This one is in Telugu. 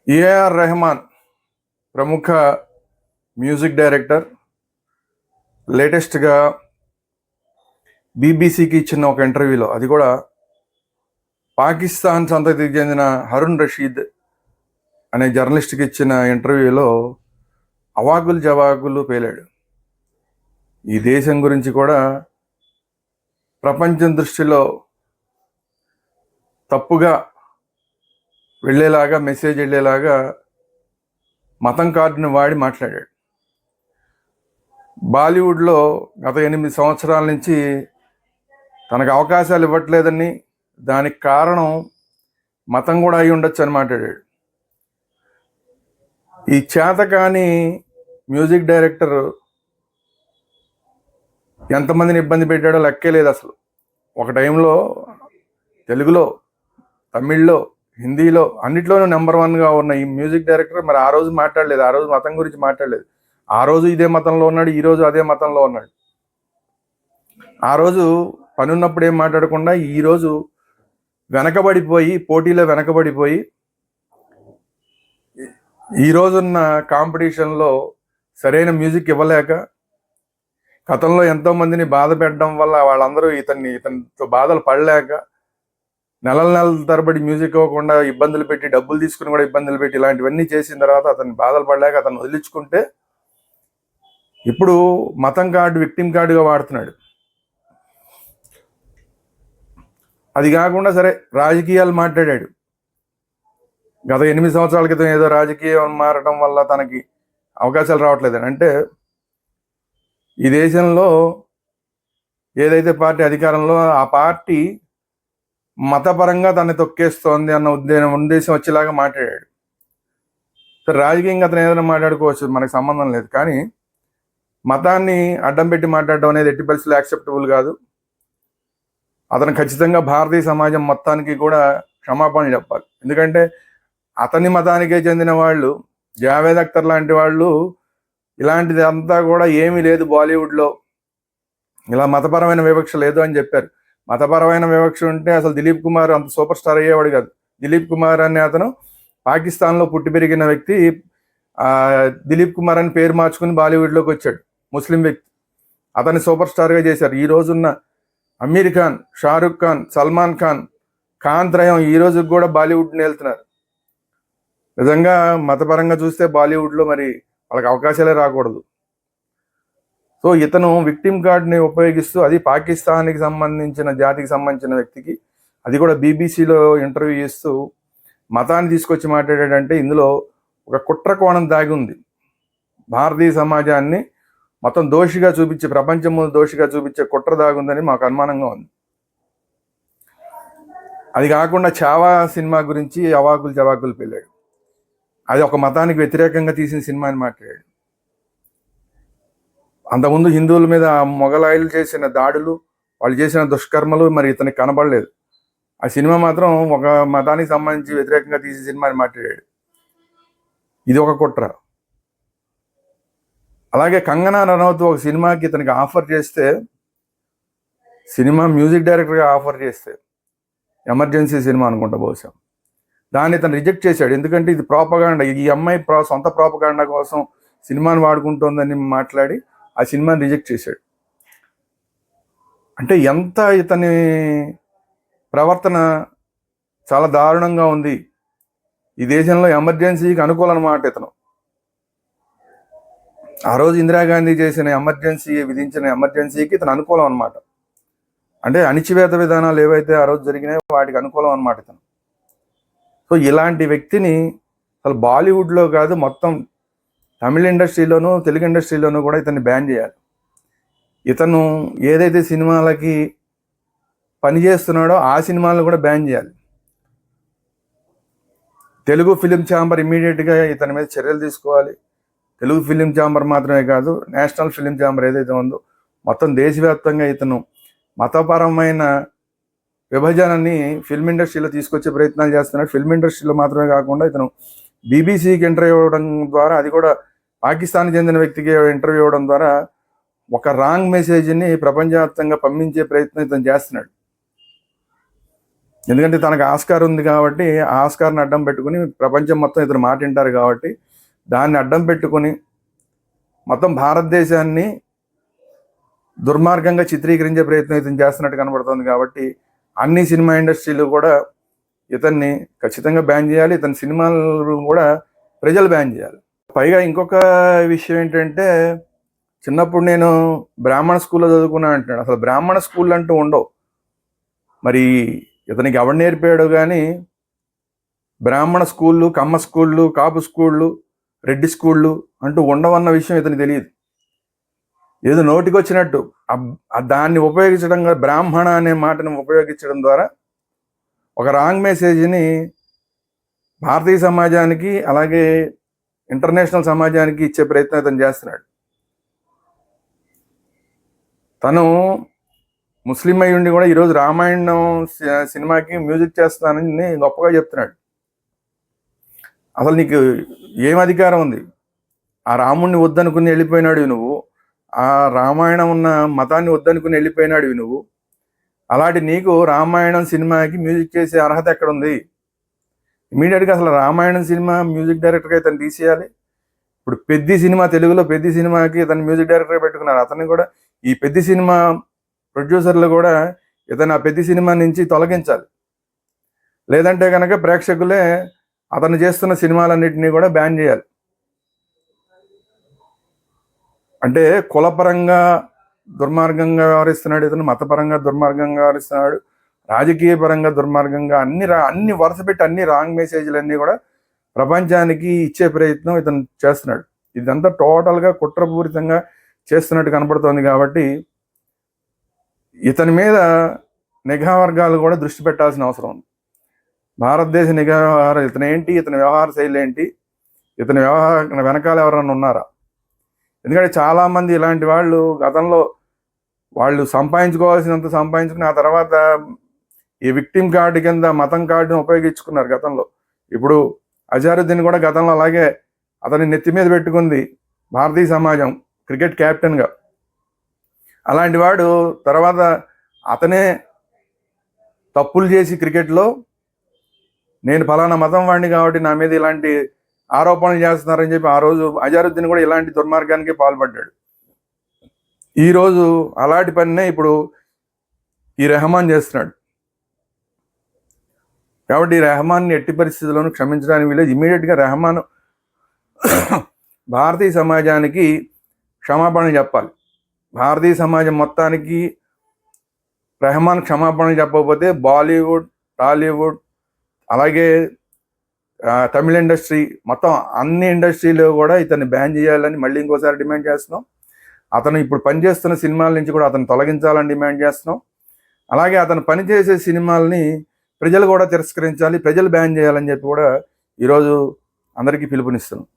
ఏఆర్ రెహమాన్ ప్రముఖ మ్యూజిక్ డైరెక్టర్ లేటెస్ట్గా బీబీసీకి ఇచ్చిన ఒక ఇంటర్వ్యూలో, అది కూడా పాకిస్తాన్ సంతతికి చెందిన హరుణ్ రషీద్ అనే జర్నలిస్ట్కి ఇచ్చిన ఇంటర్వ్యూలో అవాకులు జవాకులు పేలాడు. ఈ దేశం గురించి కూడా ప్రపంచం దృష్టిలో తప్పుగా వెళ్ళేలాగా, మెసేజ్ వెళ్ళేలాగా మతం కార్డుని వాడి మాట్లాడాడు. బాలీవుడ్లో గత 8 సంవత్సరాల నుంచి తనకు అవకాశాలు ఇవ్వట్లేదని, దానికి కారణం మతం కూడా అయి ఉండొచ్చు అని మాట్లాడాడు. ఈ చేతకాని మ్యూజిక్ డైరెక్టర్ ఎంతమందిని ఇబ్బంది పెట్టాడో లెక్కే లేదు అసలు. ఒక టైంలో తెలుగులో, తమిళ్లో, హిందీలో అన్నిట్లోనూ నెంబర్ 1గా ఉన్న ఈ మ్యూజిక్ డైరెక్టర్ మరి ఆ రోజు మాట్లాడలేదు, ఆ రోజు మతం గురించి మాట్లాడలేదు. ఆ రోజు ఇదే మతంలో ఉన్నాడు, ఈరోజు అదే మతంలో ఉన్నాడు. ఆ రోజు పని ఉన్నప్పుడు ఏం మాట్లాడకుండా ఈరోజు వెనకబడిపోయి, పోటీలో వెనకబడిపోయి, ఈ రోజున్న కాంపిటీషన్లో సరైన మ్యూజిక్ ఇవ్వలేక, గతంలో ఎంతోమందిని బాధ పెట్టడం వల్ల వాళ్ళందరూ ఇతనితో బాధలు పడలేక నెలల తరబడి మ్యూజిక్ ఇవ్వకుండా ఇబ్బందులు పెట్టి, డబ్బులు తీసుకుని కూడా ఇబ్బందులు పెట్టి, ఇలాంటివన్నీ చేసిన తర్వాత అతన్ని బాధలు పడలేక అతను వదిలించుకుంటే ఇప్పుడు మతం కార్డు విక్టిమ్ కార్డుగా వాడుతున్నాడు. అది కాకుండా సరే రాజకీయాలు మాట్లాడాడు. గత 8 సంవత్సరాల క్రితం ఏదో రాజకీయం మారడం వల్ల తనకి అవకాశాలు రావట్లేదని. అంటే ఈ దేశంలో ఏదైతే పార్టీ అధికారంలో, ఆ పార్టీ మతపరంగా తనని తొక్కేస్తోంది అన్న ఉద్దేశం వచ్చేలాగా మాట్లాడాడు. సరే, రాజకీయంగా అతను ఏదైనా మాట్లాడుకోవచ్చు, మనకు సంబంధం లేదు. కానీ మతాన్ని అడ్డం పెట్టి మాట్లాడడం అనేది ఎట్టి పరిస్థితుల్లో యాక్సెప్టబుల్ కాదు. అతను ఖచ్చితంగా భారతీయ సమాజం మొత్తానికి కూడా క్షమాపణలు చెప్పాలి. ఎందుకంటే అతని మతానికే చెందిన వాళ్ళు, జావేద్ అఖ్తర్ లాంటి వాళ్ళు, ఇలాంటిది అంతా కూడా ఏమీ లేదు బాలీవుడ్లో, ఇలా మతపరమైన వివక్ష లేదు అని చెప్పారు. మతపరమైన వివక్ష ఉంటే అసలు దిలీప్ కుమార్ అంత సూపర్ స్టార్ అయ్యేవాడు కాదు. దిలీప్ కుమార్ అనే అతను పాకిస్తాన్లో పుట్టి పెరిగిన వ్యక్తి. దిలీప్ కుమార్ అని పేరు మార్చుకుని బాలీవుడ్లోకి వచ్చాడు, ముస్లిం వ్యక్తి. అతన్ని సూపర్ స్టార్గా చేశారు. ఈ రోజున్న అమీర్ ఖాన్, షారుఖ్ ఖాన్, సల్మాన్ ఖాన్, ఖాన్ త్రయం ఈ రోజుకి కూడా బాలీవుడ్ని వెళ్తున్నారు. నిజంగా మతపరంగా చూస్తే బాలీవుడ్లో మరి వాళ్ళకి అవకాశాలే రాకూడదు. సో ఇతను విక్టిమ్ కార్డ్ని ఉపయోగిస్తూ, అది పాకిస్తాన్కి సంబంధించిన జాతికి సంబంధించిన వ్యక్తికి, అది కూడా బీబీసీలో ఇంటర్వ్యూ ఇస్తూ మతాన్ని తీసుకొచ్చి మాట్లాడాడంటే ఇందులో ఒక కుట్ర కోణం దాగి ఉంది. భారతీయ సమాజాన్ని మొత్తం దోషిగా చూపించే, ప్రపంచం ముందు దోషిగా చూపించే కుట్ర దాగుందని మాకు అనుమానంగా ఉంది. అది కాకుండా చావా సినిమా గురించి అవాకులు చవాకులు పెళ్ళాడు. అది ఒక మతానికి వ్యతిరేకంగా తీసిన సినిమా అని మాట్లాడాడు. అంతకుముందు హిందువుల మీద మొఘలాయులు చేసిన దాడులు, వాళ్ళు చేసిన దుష్కర్మలు మరి ఇతనికి కనబడలేదు. ఆ సినిమా మాత్రం ఒక మతానికి సంబంధించి వ్యతిరేకంగా తీసిన సినిమా అని మాట్లాడాడు. ఇది ఒక కుట్ర. అలాగే కంగనా రనౌత్ ఒక సినిమాకి ఇతనికి ఆఫర్ చేస్తే, సినిమా మ్యూజిక్ డైరెక్టర్గా ఆఫర్ చేస్తే, ఎమర్జెన్సీ సినిమా అనుకుంటా బహుశా, దాన్ని ఇతను రిజెక్ట్ చేశాడు. ఎందుకంటే ఇది ప్రోపగాండా, ఈ అమ్మాయి సొంత ప్రోపగాండా కోసం సినిమాని వాడుకుంటోందని మాట్లాడి ఆ సినిమాని రిజెక్ట్ చేశాడు. అంటే ఎంత ఇతని ప్రవర్తన చాలా దారుణంగా ఉంది. ఈ దేశంలో ఎమర్జెన్సీకి అనుకూలన్నమాట ఇతను. ఆ రోజు ఇందిరాగాంధీ చేసిన విధించిన ఎమర్జెన్సీకి ఇతను అనుకూలం అనమాట. అంటే అణిచివేత విధానాలు ఏవైతే ఆ రోజు జరిగినాయో వాటికి అనుకూలం అనమాట ఇతను. సో ఇలాంటి వ్యక్తిని అసలు బాలీవుడ్లో కాదు, మొత్తం తమిళ ఇండస్ట్రీలోనూ, తెలుగు ఇండస్ట్రీలోనూ కూడా ఇతన్ని బ్యాన్ చేయాలి. ఇతను ఏదైతే సినిమాలకి పనిచేస్తున్నాడో ఆ సినిమాలను కూడా బ్యాన్ చేయాలి. తెలుగు ఫిలిం ఛాంబర్ ఇమీడియట్గా ఇతని మీద చర్యలు తీసుకోవాలి. తెలుగు ఫిలిం ఛాంబర్ మాత్రమే కాదు, నేషనల్ ఫిలిం ఛాంబర్ ఏదైతే ఉందో మొత్తం దేశవ్యాప్తంగా ఇతను మతపరమైన విభజనని ఫిల్మ్ ఇండస్ట్రీలో తీసుకొచ్చే ప్రయత్నాలు చేస్తున్నాడు. ఫిల్మ్ ఇండస్ట్రీలో మాత్రమే కాకుండా ఇతను బీబీసీకి ఇంటర్వ్యూ ఇవ్వడం ద్వారా, అది కూడా పాకిస్తాన్కి చెందిన వ్యక్తికి ఇంటర్వ్యూ ఇవ్వడం ద్వారా ఒక రాంగ్ మెసేజ్ని ప్రపంచవ్యాప్తంగా పంపించే ప్రయత్నం ఇతను చేస్తున్నాడు. ఎందుకంటే తనకు ఆస్కార్ ఉంది కాబట్టి ఆ ఆస్కార్ని అడ్డం పెట్టుకుని ప్రపంచం మొత్తం ఇతను మాట వింటారు కాబట్టి దాన్ని అడ్డం పెట్టుకుని మొత్తం భారతదేశాన్ని దుర్మార్గంగా చిత్రీకరించే ప్రయత్నం ఇతను చేస్తున్నట్టు కనబడుతుంది. కాబట్టి అన్ని సినిమా ఇండస్ట్రీలు కూడా ఇతన్ని ఖచ్చితంగా బ్యాన్ చేయాలి. ఇతని సినిమాలు కూడా ప్రజలు బ్యాన్ చేయాలి. పైగా ఇంకొక విషయం ఏంటంటే, చిన్నప్పుడు నేను బ్రాహ్మణ స్కూల్లో చదువుకున్నా అంటున్నాడు. అసలు బ్రాహ్మణ స్కూల్ అంటూ ఉండవు. మరి ఇతనికి ఎవడు నేర్పాడు కానీ బ్రాహ్మణ స్కూళ్ళు, కమ్మ స్కూళ్ళు, కాపు స్కూళ్ళు, రెడ్డి స్కూళ్ళు అంటూ ఉండవన్న విషయం ఇతనికి తెలియదు. ఏదో నోటికి వచ్చినట్టు దాన్ని ఉపయోగించడం, బ్రాహ్మణ అనే మాటను ఉపయోగించడం ద్వారా ఒక రాంగ్ మెసేజ్ని భారతీయ సమాజానికి అలాగే ఇంటర్నేషనల్ సమాజానికి ఇచ్చే ప్రయత్నం ఇతను చేస్తున్నాడు. తను ముస్లిం అయి ఉండి కూడా ఈరోజు రామాయణం సినిమాకి మ్యూజిక్ చేస్తానని గొప్పగా చెప్తున్నాడు. అసలు నీకు ఏం అధికారం ఉంది? ఆ రాముణ్ణి వద్దనుకుని వెళ్ళిపోయినాడు నువ్వు, ఆ రామాయణం ఉన్న మతాన్ని వద్దనుకుని వెళ్ళిపోయినాడు నువ్వు. అలాంటి నీకు రామాయణం సినిమాకి మ్యూజిక్ చేసే అర్హత ఎక్కడుంది? ఇమీడియట్గా అసలు రామాయణం సినిమా మ్యూజిక్ డైరెక్టర్గా ఇతను తీసేయాలి. ఇప్పుడు పెద్ది సినిమా, తెలుగులో పెద్ది సినిమాకి ఇతను మ్యూజిక్ డైరెక్టర్గా పెట్టుకున్నారు. అతన్ని కూడా ఈ పెద్ది సినిమా ప్రొడ్యూసర్లు కూడా ఇతను ఆ పెద్ది సినిమా నుంచి తొలగించాలి. లేదంటే కనుక ప్రేక్షకులే అతను చేస్తున్న సినిమాలన్నింటినీ కూడా బ్యాన్ చేయాలి. అంటే కులపరంగా దుర్మార్గంగా వ్యవహరిస్తున్నాడు ఇతను, మతపరంగా దుర్మార్గంగా వ్యవహరిస్తున్నాడు, రాజకీయ పరంగా దుర్మార్గంగా అన్ని వరుస పెట్టి అన్ని రాంగ్ మెసేజ్లన్నీ కూడా ప్రపంచానికి ఇచ్చే ప్రయత్నం ఇతను చేస్తున్నాడు. ఇదంతా టోటల్గా కుట్రపూరితంగా చేస్తున్నట్టు కనపడుతోంది. కాబట్టి ఇతని మీద నిఘా వర్గాలు కూడా దృష్టి పెట్టాల్సిన అవసరం ఉంది. భారతదేశ నిఘా వ్యవహారం ఇతనేంటి, ఇతని వ్యవహార శైలి ఏంటి, ఇతని వ్యవహార వెనకాల ఎవరన్నా ఉన్నారా? ఎందుకంటే చాలామంది ఇలాంటి వాళ్ళు గతంలో వాళ్ళు సంపాదించుకోవాల్సినంత సంపాదించుకుని ఆ తర్వాత ఈ విక్టిమ్ కార్డు కింద మతం కార్డును ఉపయోగించుకున్నారు గతంలో. ఇప్పుడు అజారుద్దీన్ కూడా గతంలో అలాగే అతని నెత్తి మీద పెట్టుకుంది భారతీయ సమాజం క్రికెట్ కెప్టెన్గా. అలాంటి వాడు తర్వాత అతనే తప్పులు చేసి క్రికెట్లో నేను ఫలానా మతం వాడిని కాబట్టి నా మీద ఇలాంటి ఆరోపణలు చేస్తున్నారని చెప్పి ఆ రోజు అజారుద్దీన్ కూడా ఇలాంటి దుర్మార్గానికి పాల్పడ్డాడు. ఈరోజు అలాంటి పనినే ఇప్పుడు ఈ రెహమాన్ చేస్తున్నాడు. కాబట్టి ఈ రెహమాన్ని ఎట్టి పరిస్థితుల్లోనూ క్షమించడానికి వీలేదు. ఇమీడియట్గా రెహమాన్ భారతీయ సమాజానికి క్షమాపణ చెప్పాలి. భారతీయ సమాజం మొత్తానికి రెహమాన్ క్షమాపణ చెప్పకపోతే బాలీవుడ్, టాలీవుడ్ అలాగే తమిళ ఇండస్ట్రీ మొత్తం అన్ని ఇండస్ట్రీలో కూడా ఇతన్ని బ్యాన్ చేయాలని మళ్ళీ ఇంకోసారి డిమాండ్ చేస్తున్నాం. అతను ఇప్పుడు పనిచేస్తున్న సినిమాల నుంచి కూడా అతను తొలగించాలని డిమాండ్ చేస్తున్నాం. అలాగే అతను పనిచేసే సినిమాలని ప్రజలు కూడా తిరస్కరించాలి, ప్రజలు బ్యాన్ చేయాలని చెప్పి కూడా ఈరోజు అందరికీ పిలుపునిస్తున్నాం.